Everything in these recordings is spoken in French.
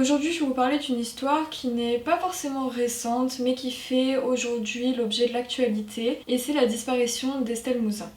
Aujourd'hui, je vais vous parler d'une histoire qui n'est pas forcément récente, mais qui fait aujourd'hui l'objet de l'actualité, et c'est la disparition d'Estelle Mouzin.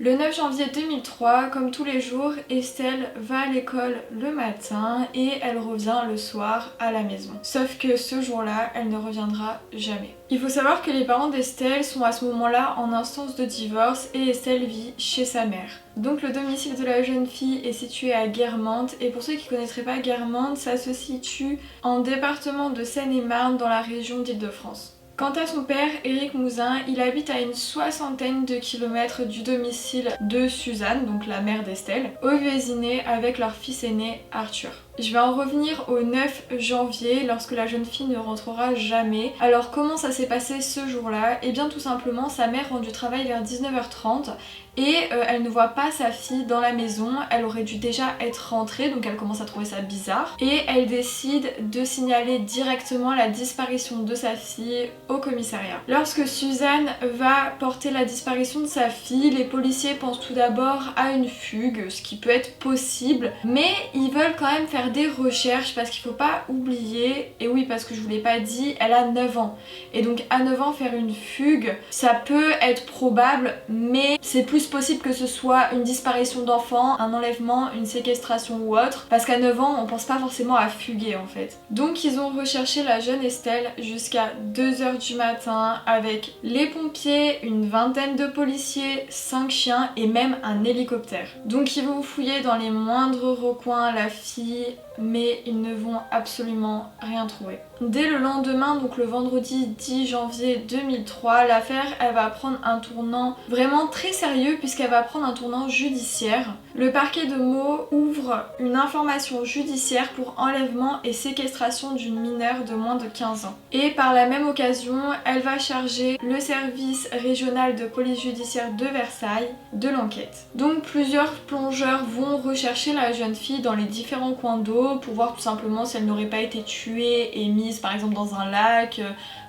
Le 9 janvier 2003, comme tous les jours, Estelle va à l'école le matin et elle revient le soir à la maison. Sauf que ce jour-là, elle ne reviendra jamais. Il faut savoir que les parents d'Estelle sont à ce moment-là en instance de divorce et Estelle vit chez sa mère. Donc le domicile de la jeune fille est situé à Guermantes, et pour ceux qui ne connaîtraient pas Guermantes, ça se situe en département de Seine-et-Marne dans la région d'Île-de-France. Quant à son père, Éric Mouzin, il habite à une soixantaine de kilomètres du domicile de Suzanne, donc la mère d'Estelle, au Vésinet avec leur fils aîné Arthur. Je vais en revenir au 9 janvier lorsque la jeune fille ne rentrera jamais. Alors comment ça s'est passé ce jour-là? Eh bien tout simplement, sa mère rentre du travail vers 19h30 et elle ne voit pas sa fille dans la maison. Elle aurait dû déjà être rentrée, donc elle commence à trouver ça bizarre. Et elle décide de signaler directement la disparition de sa fille au commissariat. Lorsque Suzanne va porter la disparition de sa fille, les policiers pensent tout d'abord à une fugue, ce qui peut être possible, mais ils veulent quand même faire des recherches parce qu'il faut pas oublier, et oui parce que je vous l'ai pas dit, elle a 9 ans. Et donc à 9 ans faire une fugue, ça peut être probable, mais c'est plus possible que ce soit une disparition d'enfant, un enlèvement, une séquestration ou autre, parce qu'à 9 ans on pense pas forcément à fuguer en fait. Donc ils ont recherché la jeune Estelle jusqu'à 2h du matin avec les pompiers, une vingtaine de policiers, 5 chiens et même un hélicoptère. Donc ils vont fouiller dans les moindres recoins la fille, mais ils ne vont absolument rien trouver. Dès le lendemain, donc le vendredi 10 janvier 2003, l'affaire elle va prendre un tournant vraiment très sérieux puisqu'elle va prendre un tournant judiciaire. Le parquet de Meaux ouvre une information judiciaire pour enlèvement et séquestration d'une mineure de moins de 15 ans. Et par la même occasion, elle va charger le service régional de police judiciaire de Versailles de l'enquête. Donc plusieurs plongeurs vont rechercher la jeune fille dans les différents coins d'eau pour voir tout simplement si elle n'aurait pas été tuée et mise par exemple dans un lac,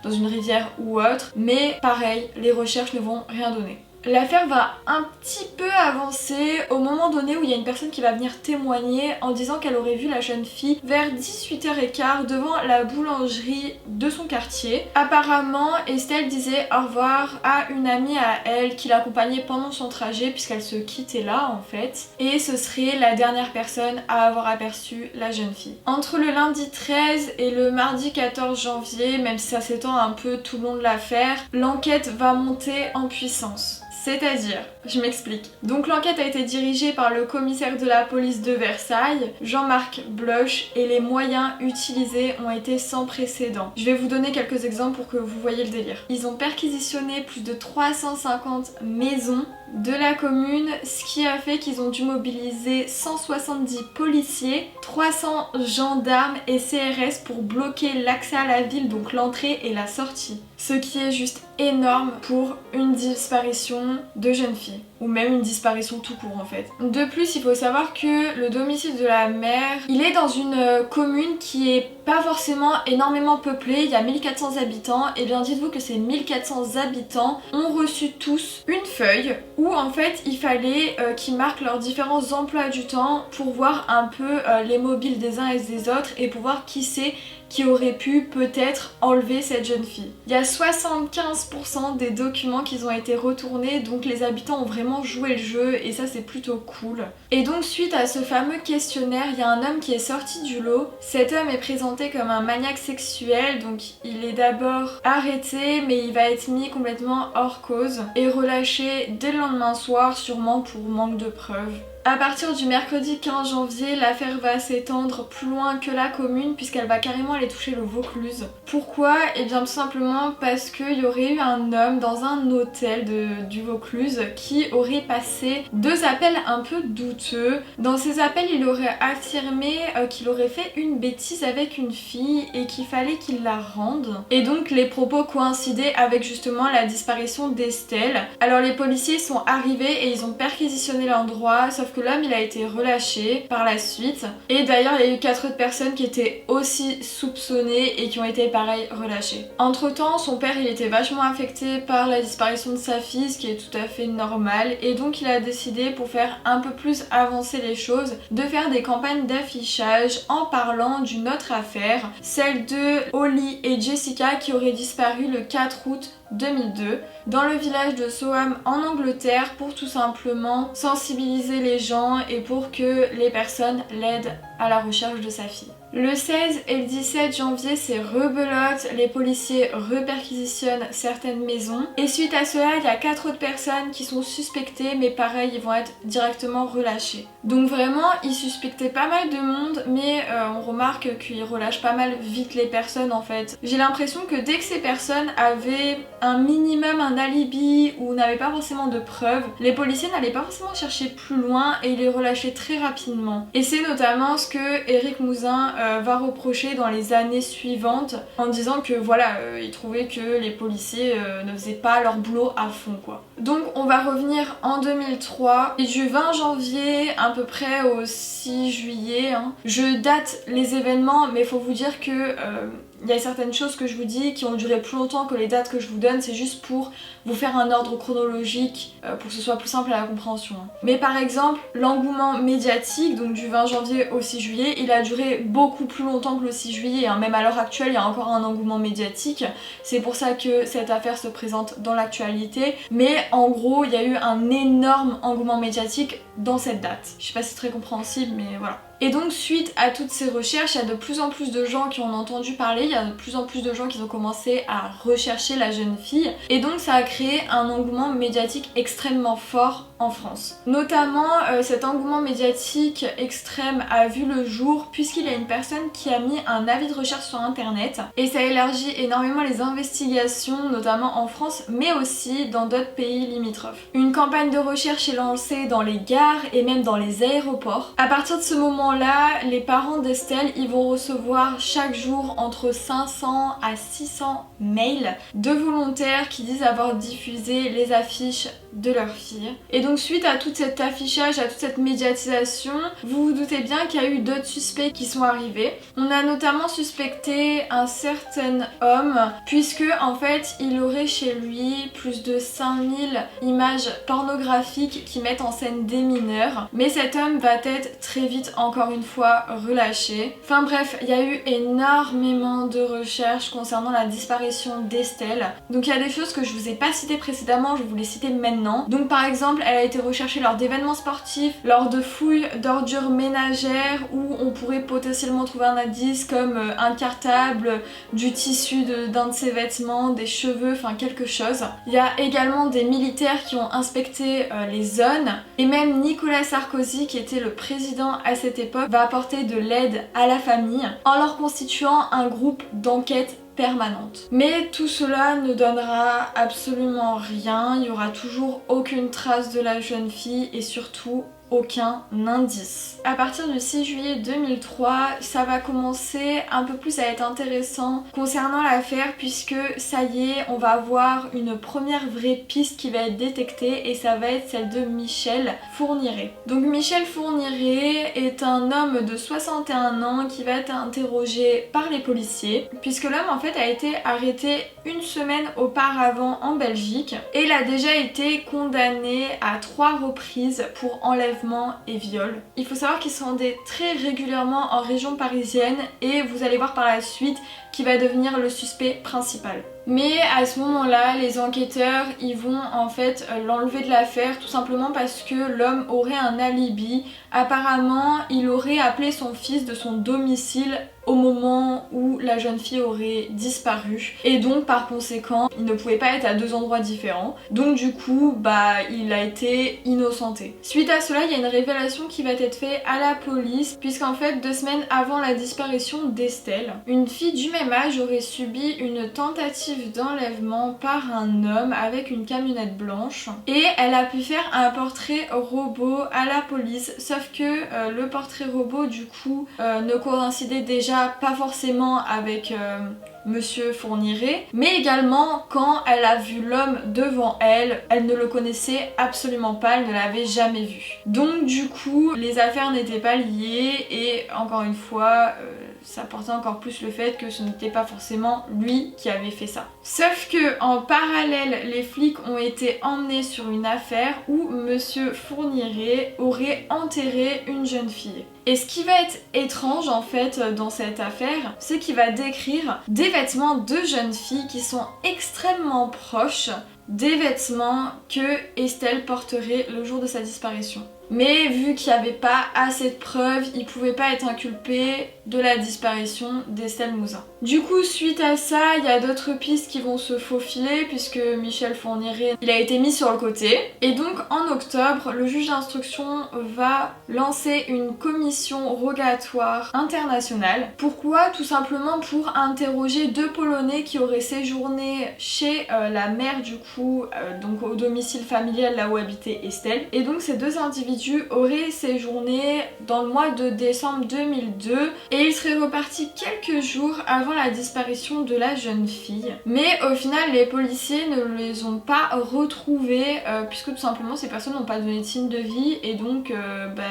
dans une rivière ou autre. Mais pareil, les recherches ne vont rien donner. L'affaire va un petit peu avancer au moment donné où il y a une personne qui va venir témoigner en disant qu'elle aurait vu la jeune fille vers 18h15 devant la boulangerie de son quartier. Apparemment, Estelle disait au revoir à une amie à elle qui l'accompagnait pendant son trajet puisqu'elle se quittait là en fait. Et ce serait la dernière personne à avoir aperçu la jeune fille. Entre le lundi 13 et le mardi 14 janvier, même si ça s'étend un peu tout le long de l'affaire, l'enquête va monter en puissance. C'est-à-dire, je m'explique. Donc l'enquête a été dirigée par le commissaire de la police de Versailles, Jean-Marc Bloch, et les moyens utilisés ont été sans précédent. Je vais vous donner quelques exemples pour que vous voyez le délire. Ils ont perquisitionné plus de 350 maisons de la commune, ce qui a fait qu'ils ont dû mobiliser 170 policiers, 300 gendarmes et CRS pour bloquer l'accès à la ville, donc l'entrée et la sortie. Ce qui est juste énorme pour une disparition de jeune fille, ou même une disparition tout court en fait. De plus, il faut savoir que le domicile de la mère, il est dans une commune qui est pas forcément énormément peuplée, il y a 1400 habitants, et bien dites-vous que ces 1400 habitants ont reçu tous une feuille où en fait il fallait qu'ils marquent leurs différents emplois du temps pour voir un peu les mobiles des uns et des autres et pour voir qui c'est qui aurait pu peut-être enlever cette jeune fille. Il y a 75% des documents qui ont été retournés, donc les habitants ont vraiment joué le jeu et ça c'est plutôt cool. Et donc suite à ce fameux questionnaire, il y a un homme qui est sorti du lot. Cet homme est présenté comme un maniaque sexuel, donc il est d'abord arrêté mais il va être mis complètement hors cause et relâché dès le lendemain soir, sûrement pour manque de preuves. À partir du mercredi 15 janvier, l'affaire va s'étendre plus loin que la commune puisqu'elle va carrément aller toucher le Vaucluse. Pourquoi? Eh bien tout simplement parce qu'il y aurait eu un homme dans un hôtel du Vaucluse qui aurait passé 2 appels un peu douteux. Dans ces appels, il aurait affirmé qu'il aurait fait une bêtise avec une fille et qu'il fallait qu'il la rende. Et donc les propos coïncidaient avec justement la disparition d'Estelle. Alors les policiers sont arrivés et ils ont perquisitionné l'endroit, sauf sauf que l'homme il a été relâché par la suite. Et d'ailleurs il y a eu 4 autres personnes qui étaient aussi soupçonnées et qui ont été pareil relâchées. Entre temps son père il était vachement affecté par la disparition de sa fille, ce qui est tout à fait normal, et donc il a décidé, pour faire un peu plus avancer les choses, de faire des campagnes d'affichage en parlant d'une autre affaire, celle de Holly et Jessica qui auraient disparu le 4 août 2002 dans le village de Soham en Angleterre, pour tout simplement sensibiliser les gens et pour que les personnes l'aident à la recherche de sa fille. Le 16 et le 17 janvier, c'est rebelote, les policiers reperquisitionnent certaines maisons et suite à cela, il y a 4 autres personnes qui sont suspectées, mais pareil, ils vont être directement relâchés. Donc vraiment, ils suspectaient pas mal de monde, mais on remarque qu'ils relâchent pas mal vite les personnes en fait. J'ai l'impression que dès que ces personnes avaient un minimum un alibi ou n'avaient pas forcément de preuves, les policiers n'allaient pas forcément chercher plus loin et ils les relâchaient très rapidement. Et c'est notamment ce que Eric Mouzin va reprocher dans les années suivantes en disant que voilà, il trouvait que les policiers ne faisaient pas leur boulot à fond quoi. Donc on va revenir en 2003 et du 20 janvier à peu près au 6 juillet. Je date les événements, mais il faut vous dire que il y a certaines choses que je vous dis qui ont duré plus longtemps que les dates que je vous donne, c'est juste pour vous faire un ordre chronologique pour que ce soit plus simple à la compréhension. Mais par exemple, l'engouement médiatique, donc du 20 janvier au 6 juillet, il a duré beaucoup plus longtemps que le 6 juillet, même à l'heure actuelle il y a encore un engouement médiatique, c'est pour ça que cette affaire se présente dans l'actualité, mais en gros il y a eu un énorme engouement médiatique dans cette date. Je sais pas si c'est très compréhensible, mais voilà. Et donc suite à toutes ces recherches, il y a de plus en plus de gens qui en ont entendu parler, il y a de plus en plus de gens qui ont commencé à rechercher la jeune fille, et donc ça a créé un engouement médiatique extrêmement fort en France. Notamment cet engouement médiatique extrême a vu le jour puisqu'il y a une personne qui a mis un avis de recherche sur internet et ça élargit énormément les investigations, notamment en France mais aussi dans d'autres pays limitrophes. Une campagne de recherche est lancée dans les gares et même dans les aéroports. À partir de ce moment-là, les parents d'Estelle ils vont recevoir chaque jour entre 500 à 600 mails de volontaires qui disent avoir diffusé les affiches de leur fille. Et donc suite à tout cet affichage, à toute cette médiatisation, vous vous doutez bien qu'il y a eu d'autres suspects qui sont arrivés. On a notamment suspecté un certain homme puisque en fait il aurait chez lui plus de 5000 images pornographiques qui mettent en scène des mineurs, mais cet homme va être très vite encore une fois relâché. Enfin bref, il y a eu énormément de recherches concernant la disparition d'Estelle. Donc il y a des choses que je vous ai pas citées précédemment, je vais vous les citer maintenant. Donc par exemple, elle a été recherchée lors d'événements sportifs, lors de fouilles d'ordures ménagères où on pourrait potentiellement trouver un indice comme un cartable, du tissu d'un de ses vêtements, des cheveux, enfin quelque chose. Il y a également des militaires qui ont inspecté les zones et même Nicolas Sarkozy, qui était le président à cette époque, va apporter de l'aide à la famille en leur constituant un groupe d'enquête permanente. Mais tout cela ne donnera absolument rien, il n'y aura toujours aucune trace de la jeune fille et surtout aucun indice. À partir du 6 juillet 2003, ça va commencer un peu plus à être intéressant concernant l'affaire puisque ça y est, on va avoir une première vraie piste qui va être détectée et ça va être celle de Michel Fourniret. Donc Michel Fourniret est un homme de 61 ans qui va être interrogé par les policiers puisque l'homme en fait a été arrêté une semaine auparavant en Belgique et il a déjà été condamné à 3 reprises pour enlèvement et viol. Il faut savoir qu'il se rendait très régulièrement en région parisienne et vous allez voir par la suite qu'il va devenir le suspect principal. Mais à ce moment-là, les enquêteurs ils vont en fait l'enlever de l'affaire tout simplement parce que l'homme aurait un alibi. Apparemment, il aurait appelé son fils de son domicile au moment où la jeune fille aurait disparu et donc par conséquent il ne pouvait pas être à 2 endroits différents, donc du coup il a été innocenté. Suite à cela, il y a une révélation qui va être faite à la police puisqu'en fait 2 semaines avant la disparition d'Estelle, une fille du même âge aurait subi une tentative d'enlèvement par un homme avec une camionnette blanche et elle a pu faire un portrait robot à la police, sauf que le portrait robot du coup ne coïncidait déjà pas forcément avec Monsieur Fourniret, mais également quand elle a vu l'homme devant elle, elle ne le connaissait absolument pas, elle ne l'avait jamais vu. Donc du coup, les affaires n'étaient pas liées et encore une fois, ça portait encore plus le fait que ce n'était pas forcément lui qui avait fait ça. Sauf que en parallèle, les flics ont été emmenés sur une affaire où Monsieur Fourniret aurait enterré une jeune fille. Et ce qui va être étrange en fait dans cette affaire, c'est qu'il va décrire des vêtements de jeunes filles qui sont extrêmement proches des vêtements que Estelle porterait le jour de sa disparition. Mais vu qu'il n'y avait pas assez de preuves, il pouvait pas être inculpé de la disparition d'Estelle Mouzin. Du coup, suite à ça, il y a d'autres pistes qui vont se faufiler puisque Michel Fourniret, il a été mis sur le côté. Et donc en octobre, le juge d'instruction va lancer une commission rogatoire internationale. Pourquoi? Tout simplement pour interroger 2 Polonais qui auraient séjourné chez la mère du coup, donc au domicile familial là où habitait Estelle. Et donc ces 2 individus auraient séjourné dans le mois de décembre 2002 et ils seraient repartis quelques jours avant la disparition de la jeune fille. Mais au final, les policiers ne les ont pas retrouvés puisque tout simplement ces personnes n'ont pas donné de signe de vie et donc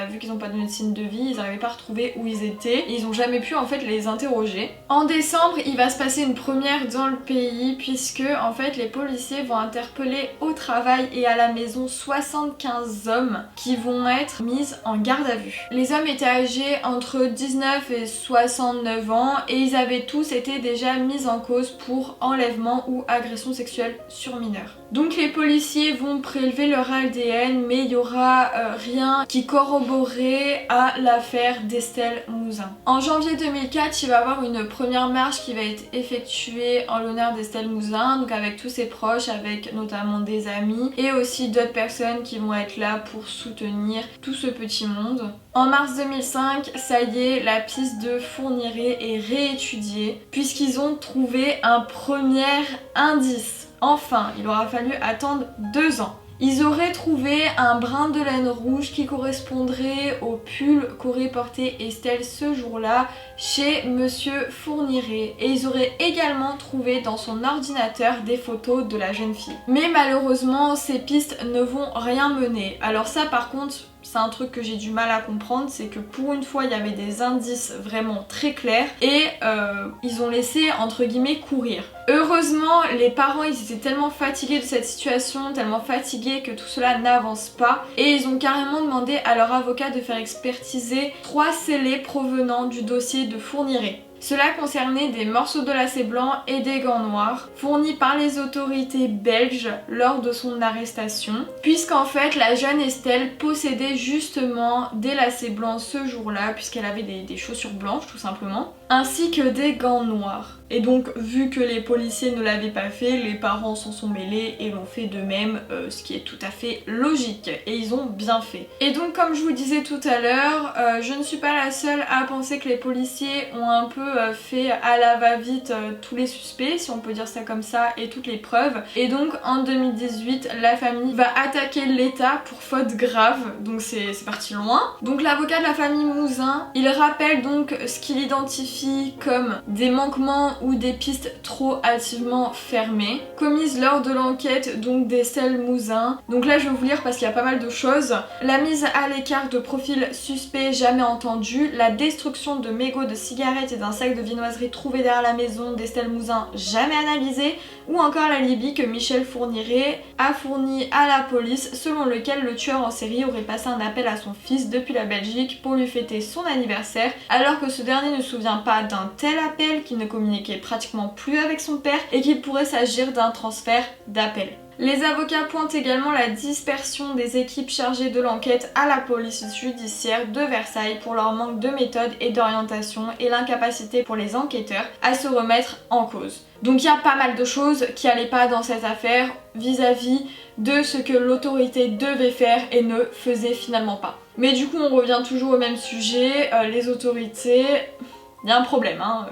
vu qu'ils n'ont pas donné de signe de vie, ils n'arrivaient pas à retrouver où ils étaient et ils n'ont jamais pu en fait les interroger. En décembre, il va se passer une première dans le pays puisque en fait les policiers vont interpeller au travail et à la maison 75 hommes qui vont être mis en garde à vue. Les hommes étaient âgés entre 19 et 69 ans et ils avaient tous été déjà mis en cause pour enlèvement ou agression sexuelle sur mineurs. Donc les policiers vont prélever leur ADN mais il n'y aura rien qui corroborerait à l'affaire d'Estelle Mouzin. En janvier 2004, il va y avoir une première marche qui va être effectuée en l'honneur d'Estelle Mouzin, donc avec tous ses proches, avec notamment des amis et aussi d'autres personnes qui vont être là pour soutenir tout ce petit monde. En mars 2005, ça y est, la piste de Fourniret est réétudiée puisqu'ils ont trouvé un premier indice. Enfin, il aura fallu attendre 2 ans. Ils auraient trouvé un brin de laine rouge qui correspondrait au pull qu'aurait porté Estelle ce jour-là chez Monsieur Fourniret. Et ils auraient également trouvé dans son ordinateur des photos de la jeune fille. Mais malheureusement, ces pistes ne vont rien mener. Alors ça par contre, c'est un truc que j'ai du mal à comprendre, c'est que pour une fois il y avait des indices vraiment très clairs et ils ont laissé entre guillemets courir. Heureusement, les parents ils étaient tellement fatigués de cette situation, tellement fatigués que tout cela n'avance pas et ils ont carrément demandé à leur avocat de faire expertiser 3 scellés provenant du dossier de Fourniret. Cela concernait des morceaux de lacets blancs et des gants noirs fournis par les autorités belges lors de son arrestation, puisqu'en fait la jeune Estelle possédait justement des lacets blancs ce jour-là, puisqu'elle avait des chaussures blanches tout simplement, ainsi que des gants noirs. Et donc vu que les policiers ne l'avaient pas fait, les parents s'en sont mêlés et l'ont fait de même, ce qui est tout à fait logique, et ils ont bien fait. Et donc comme je vous disais tout à l'heure, je ne suis pas la seule à penser que les policiers ont un peu fait à la va-vite tous les suspects, si on peut dire ça comme ça, et toutes les preuves. Et donc en 2018, la famille va attaquer l'État pour faute grave, donc c'est parti loin. Donc l'avocat de la famille Mouzin, il rappelle donc ce qu'il identifie comme des manquements ou des pistes trop hâtivement fermées, commises lors de l'enquête donc d'Estelle Mouzin. Donc là je vais vous lire parce qu'il y a pas mal de choses. La mise à l'écart de profils suspects jamais entendus, la destruction de mégots de cigarettes et d'un sac de viennoiserie trouvé derrière la maison d'Estelle Mouzin jamais analysé, ou encore l'alibi que Michel Fourniret a fourni à la police selon lequel le tueur en série aurait passé un appel à son fils depuis la Belgique pour lui fêter son anniversaire alors que ce dernier ne se souvient pas d'un tel appel, qu'il ne communiquait pratiquement plus avec son père et qu'il pourrait s'agir d'un transfert d'appel. Les avocats pointent également la dispersion des équipes chargées de l'enquête à la police judiciaire de Versailles pour leur manque de méthode et d'orientation et l'incapacité pour les enquêteurs à se remettre en cause. Donc il y a pas mal de choses qui n'allaient pas dans cette affaire vis-à-vis de ce que l'autorité devait faire et ne faisait finalement pas. Mais du coup on revient toujours au même sujet, les autorités, il y a un problème hein.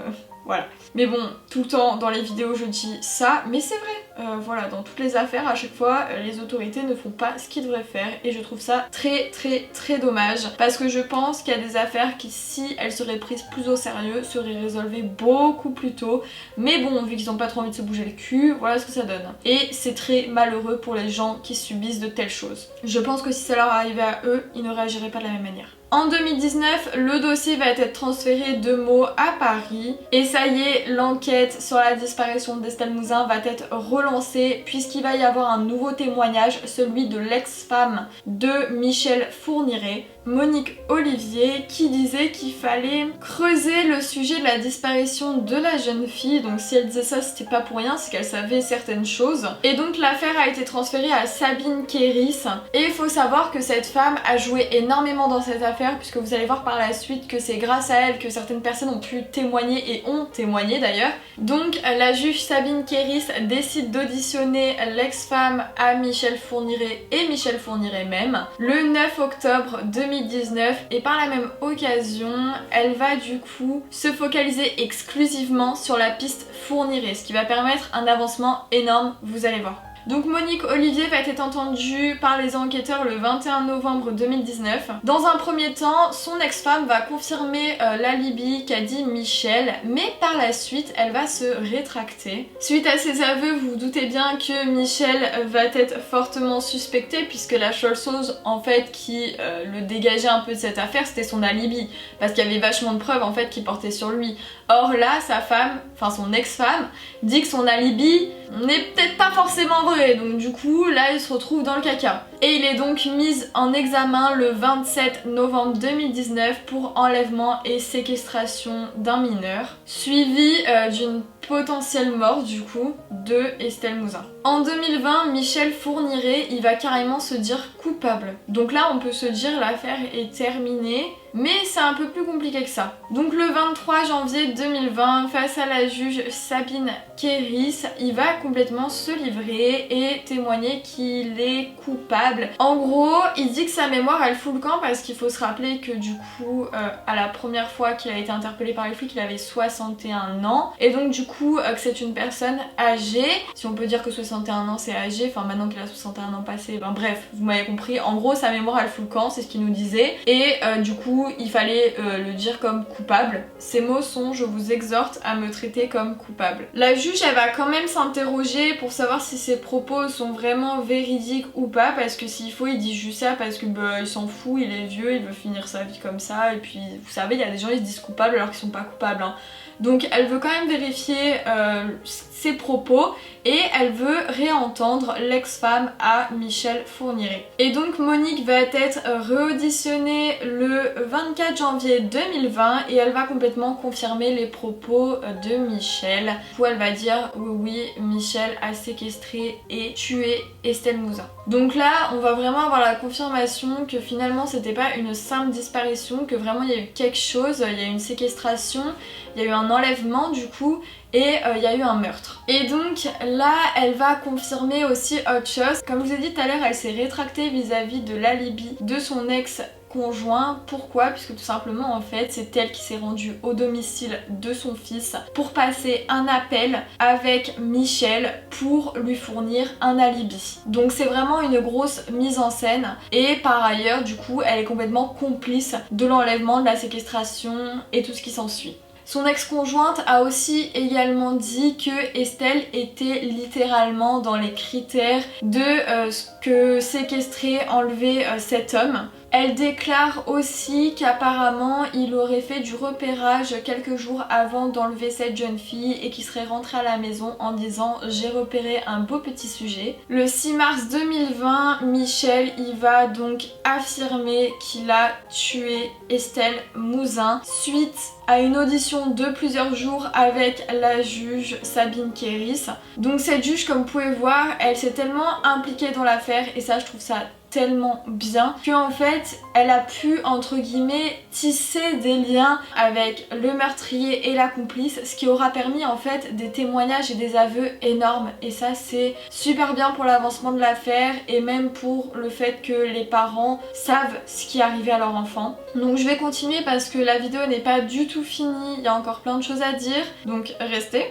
Voilà. Mais bon, tout le temps dans les vidéos je dis ça, mais c'est vrai. Voilà, dans toutes les affaires, à chaque fois, les autorités ne font pas ce qu'ils devraient faire et je trouve ça très dommage parce que je pense qu'il y a des affaires qui, si elles seraient prises plus au sérieux, seraient résolvées beaucoup plus tôt. Mais bon, vu qu'ils n'ont pas trop envie de se bouger le cul, voilà ce que ça donne. Et c'est très malheureux pour les gens qui subissent de telles choses. Je pense que si ça leur arrivait à eux, ils ne réagiraient pas de la même manière. En 2019, le dossier va être transféré de Meaux à Paris et ça y est, l'enquête sur la disparition d'Estelle Mouzin va être relancée puisqu'il va y avoir un nouveau témoignage, celui de l'ex-femme de Michel Fourniret, Monique Olivier, qui disait qu'il fallait creuser le sujet de la disparition de la jeune fille. Donc si elle disait ça, c'était pas pour rien, c'est qu'elle savait certaines choses. Et donc l'affaire a été transférée à Sabine Kéris. Et il faut savoir que cette femme a joué énormément dans cette affaire puisque vous allez voir par la suite que c'est grâce à elle que certaines personnes ont pu témoigner et ont témoigné d'ailleurs. Donc la juge Sabine Kéris décide d'auditionner l'ex-femme à Michel Fourniret et Michel Fourniret même le 9 octobre 2019 et par la même occasion elle va du coup se focaliser exclusivement sur la piste Fourniret, ce qui va permettre un avancement énorme, vous allez voir. Donc Monique Olivier va être entendue par les enquêteurs le 21 novembre 2019. Dans un premier temps, son ex-femme va confirmer l'alibi qu'a dit Michel, mais par la suite, elle va se rétracter. Suite à ses aveux, vous vous doutez bien que Michel va être fortement suspecté puisque la seule chose en fait qui le dégageait un peu de cette affaire, c'était son alibi, parce qu'il y avait vachement de preuves en fait qui portaient sur lui. Or là, sa femme, enfin son ex-femme, dit que son alibi n'est peut-être pas forcément vrai, donc du coup là il se retrouve dans le caca. Et il est donc mis en examen le 27 novembre 2019 pour enlèvement et séquestration d'un mineur, suivi d'une potentielle mort du coup de Estelle Mouzin. En 2020, Michel Fourniret, il va carrément se dire coupable. Donc là on peut se dire l'affaire est terminée, mais c'est un peu plus compliqué que ça. Donc le 23 janvier 2020, face à la juge Sabine Kéris, il va complètement se livrer et témoigner qu'il est coupable. En gros, il dit que sa mémoire elle fout le camp parce qu'il faut se rappeler que du coup, à la première fois qu'il a été interpellé par les flics, il avait 61 ans. Et donc du coup, que c'est une personne âgée. Si on peut dire que 61 ans c'est âgé, enfin maintenant qu'il a 61 ans passé, ben bref, vous m'avez compris. En gros, sa mémoire elle fout le camp, c'est ce qu'il nous disait. Et du coup, il fallait le dire comme coupable. Ces mots sont: je vous exhorte à me traiter comme coupable. La juge elle va quand même s'interroger pour savoir si ses propos sont vraiment véridiques ou pas, parce que s'il faut il dit juste ça parce que bah, il s'en fout, il est vieux, il veut finir sa vie comme ça, et puis vous savez il y a des gens ils se disent coupables alors qu'ils sont pas coupables hein. Donc elle veut quand même vérifier ses propos et elle veut réentendre l'ex-femme à Michel Fourniret. Et donc Monique va être réauditionnée le 24 janvier 2020 et elle va complètement confirmer les propos de Michel, où elle va dire oui, Michel a séquestré et tué Estelle Mouzin. Donc là on va vraiment avoir la confirmation que finalement c'était pas une simple disparition, que vraiment il y a eu quelque chose, il y a eu une séquestration, il y a eu un enlèvement du coup, et il y a eu un meurtre. Et donc là elle va confirmer aussi autre chose. Comme je vous ai dit tout à l'heure, elle s'est rétractée vis-à-vis de l'alibi de son ex-conjoint. Pourquoi? Puisque tout simplement en fait c'est elle qui s'est rendue au domicile de son fils pour passer un appel avec Michel pour lui fournir un alibi. Donc c'est vraiment une grosse mise en scène et par ailleurs du coup elle est complètement complice de l'enlèvement, de la séquestration et tout ce qui s'ensuit. Son ex-conjointe a aussi également dit que Estelle était littéralement dans les critères de ce que séquestrer, enlever cet homme. Elle déclare aussi qu'apparemment il aurait fait du repérage quelques jours avant d'enlever cette jeune fille et qu'il serait rentré à la maison en disant j'ai repéré un beau petit sujet. Le 6 mars 2020, Michel il va donc affirmer qu'il a tué Estelle Mouzin suite à une audition de plusieurs jours avec la juge Sabine Kéris. Donc cette juge, comme vous pouvez voir, elle s'est tellement impliquée dans l'affaire et ça je trouve ça tellement bien que en fait elle a pu entre guillemets tisser des liens avec le meurtrier et la complice, ce qui aura permis en fait des témoignages et des aveux énormes, et ça c'est super bien pour l'avancement de l'affaire et même pour le fait que les parents savent ce qui est arrivé à leur enfant. Donc je vais continuer parce que la vidéo n'est pas du tout finie, il y a encore plein de choses à dire, donc restez.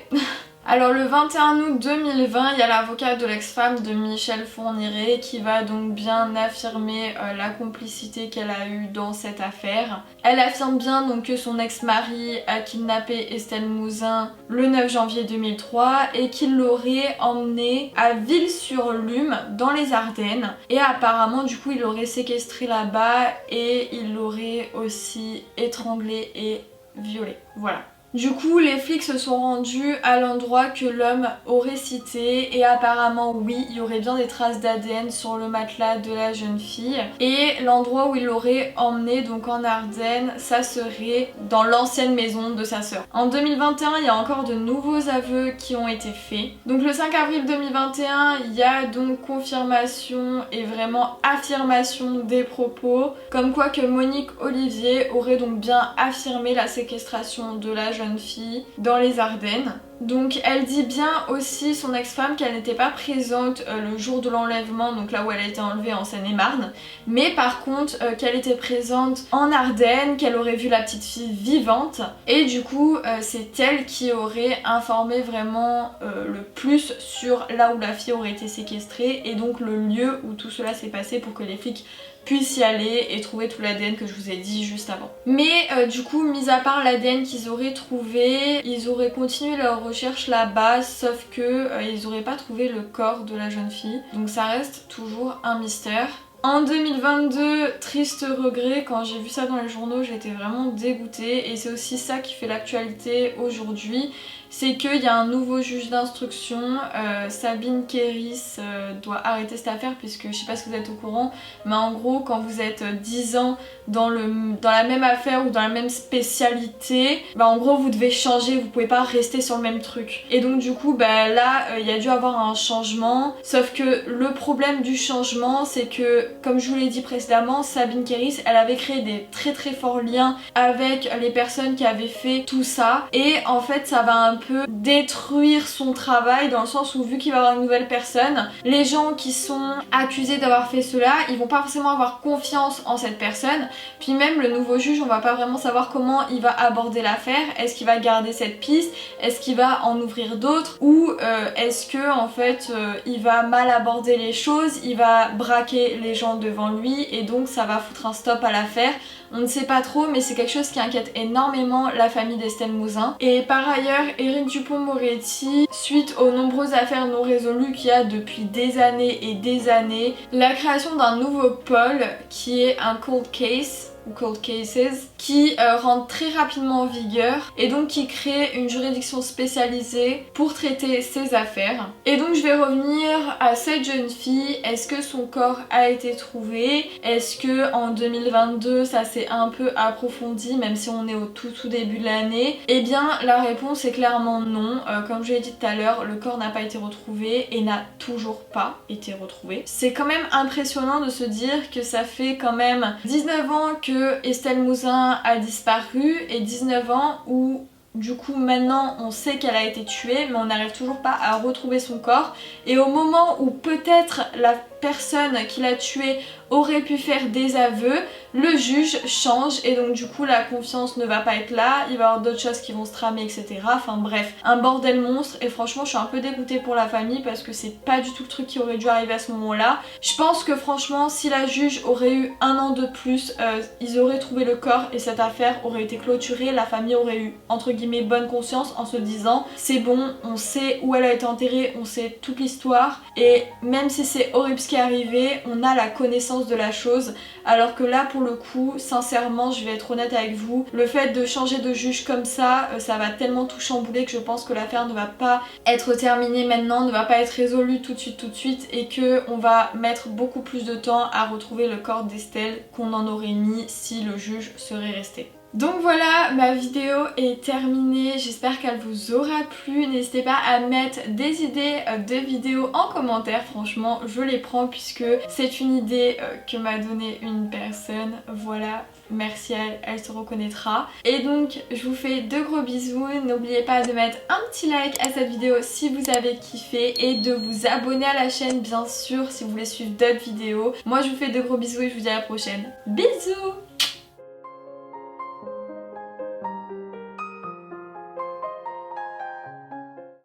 Alors le 21 août 2020, il y a l'avocat de l'ex-femme de Michel Fourniret qui va donc bien affirmer la complicité qu'elle a eue dans cette affaire. Elle affirme bien donc que son ex-mari a kidnappé Estelle Mouzin le 9 janvier 2003 et qu'il l'aurait emmenée à Ville-sur-Lume dans les Ardennes. Et apparemment du coup il l'aurait séquestrée là-bas et il l'aurait aussi étranglée et violée. Voilà. Du coup, les flics se sont rendus à l'endroit que l'homme aurait cité et apparemment oui, il y aurait bien des traces d'ADN sur le matelas de la jeune fille. Et l'endroit où il l'aurait emmenée, donc en Ardennes, ça serait dans l'ancienne maison de sa sœur. En 2021, il y a encore de nouveaux aveux qui ont été faits. Donc le 5 avril 2021, il y a donc confirmation et vraiment affirmation des propos, comme quoi que Monique Olivier aurait donc bien affirmé la séquestration de la jeune fille dans les Ardennes. Donc elle dit bien aussi, son ex-femme, qu'elle n'était pas présente le jour de l'enlèvement, donc là où elle a été enlevée en Seine-et-Marne, mais par contre qu'elle était présente en Ardennes, qu'elle aurait vu la petite fille vivante, et du coup c'est elle qui aurait informé vraiment le plus sur là où la fille aurait été séquestrée et donc le lieu où tout cela s'est passé pour que les flics puissent y aller et trouver tout l'ADN que je vous ai dit juste avant. Mais du coup, mis à part l'ADN qu'ils auraient trouvé, ils auraient continué leur recherche là-bas, sauf que ils auraient pas trouvé le corps de la jeune fille. Donc ça reste toujours un mystère. En 2022, triste regret, quand j'ai vu ça dans les journaux, j'étais vraiment dégoûtée et c'est aussi ça qui fait l'actualité aujourd'hui. C'est qu'il y a un nouveau juge d'instruction, Sabine Kéris doit arrêter cette affaire puisque je sais pas si vous êtes au courant, mais en gros quand vous êtes 10 ans dans la même affaire ou dans la même spécialité, bah en gros vous devez changer, vous pouvez pas rester sur le même truc. Et donc du coup bah là il y a dû avoir un changement, sauf que le problème du changement c'est que comme je vous l'ai dit précédemment, Sabine Kéris elle avait créé des très très forts liens avec les personnes qui avaient fait tout ça et en fait ça va un peu détruire son travail dans le sens où vu qu'il va y avoir une nouvelle personne, les gens qui sont accusés d'avoir fait cela, ils vont pas forcément avoir confiance en cette personne, puis même le nouveau juge on va pas vraiment savoir comment il va aborder l'affaire, est-ce qu'il va garder cette piste, est-ce qu'il va en ouvrir d'autres ou est-ce que en fait il va mal aborder les choses, il va braquer les gens devant lui et donc ça va foutre un stop à l'affaire. On ne sait pas trop mais c'est quelque chose qui inquiète énormément la famille d'Estelle Mouzin. Et par ailleurs Éric Dupond-Moretti, suite aux nombreuses affaires non résolues qu'il y a depuis des années et des années, la création d'un nouveau pôle qui est un cold case ou cold cases qui rentre très rapidement en vigueur et donc qui crée une juridiction spécialisée pour traiter ces affaires. Et donc je vais revenir à cette jeune fille, est-ce que son corps a été trouvé? Est-ce que en 2022 ça s'est un peu approfondi même si on est au tout début de l'année? Eh bien la réponse est clairement non. Comme je l'ai dit tout à l'heure, le corps n'a pas été retrouvé et n'a toujours pas été retrouvé. C'est quand même impressionnant de se dire que ça fait quand même 19 ans que Estelle Mouzin a disparu et 19 ans où du coup maintenant on sait qu'elle a été tuée mais on n'arrive toujours pas à retrouver son corps et au moment où peut-être la personne qui l'a tuée aurait pu faire des aveux, le juge change et donc du coup la confiance ne va pas être là, il va y avoir d'autres choses qui vont se tramer etc. Enfin bref, un bordel monstre et franchement je suis un peu dégoûtée pour la famille parce que c'est pas du tout le truc qui aurait dû arriver à ce moment là. Je pense que franchement si la juge aurait eu un an de plus, ils auraient trouvé le corps et cette affaire aurait été clôturée, la famille aurait eu entre guillemets bonne conscience en se disant c'est bon, on sait où elle a été enterrée, on sait toute l'histoire et même si c'est horrible ce qui est arrivé, on a la connaissance de la chose, alors que là pour le coup sincèrement je vais être honnête avec vous, le fait de changer de juge comme ça, ça va tellement tout chambouler que je pense que l'affaire ne va pas être terminée maintenant, ne va pas être résolue tout de suite et que on va mettre beaucoup plus de temps à retrouver le corps d'Estelle qu'on en aurait mis si le juge serait resté. Donc voilà, ma vidéo est terminée, j'espère qu'elle vous aura plu. N'hésitez pas à mettre des idées de vidéos en commentaire, franchement je les prends puisque c'est une idée que m'a donnée une personne. Voilà, merci à elle, elle se reconnaîtra. Et donc je vous fais de gros bisous, n'oubliez pas de mettre un petit like à cette vidéo si vous avez kiffé et de vous abonner à la chaîne bien sûr si vous voulez suivre d'autres vidéos. Moi je vous fais de gros bisous et je vous dis à la prochaine. Bisous!